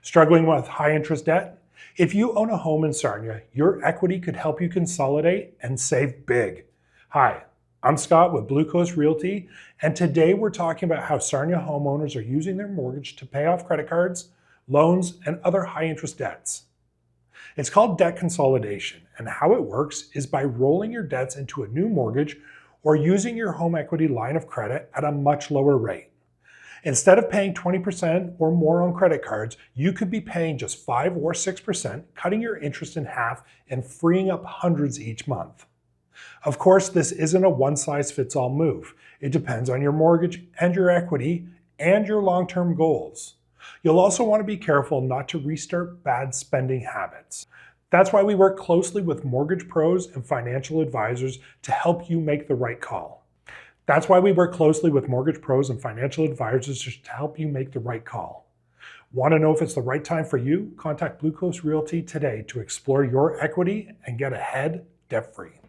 Struggling with high interest debt? If you own a home in Sarnia, your equity could help you consolidate and save big. Hi, I'm Scott with Blue Coast Realty, and today we're talking about how Sarnia homeowners are using their mortgage to pay off credit cards, loans, and other high interest debts. It's called debt consolidation, and how it works is by rolling your debts into a new mortgage or using your home equity line of credit at a much lower rate. Instead of paying 20% or more on credit cards, you could be paying just 5 or 6%, cutting your interest in half and freeing up hundreds each month. Of course, this isn't a one-size-fits-all move. It depends on your mortgage and your equity and your long-term goals. You'll also want to be careful not to restart bad spending habits. That's why we work closely with mortgage pros and financial advisors to help you make the right call. Want to know if it's the right time for you? Contact Blue Coast Realty today to explore your equity and get ahead debt-free.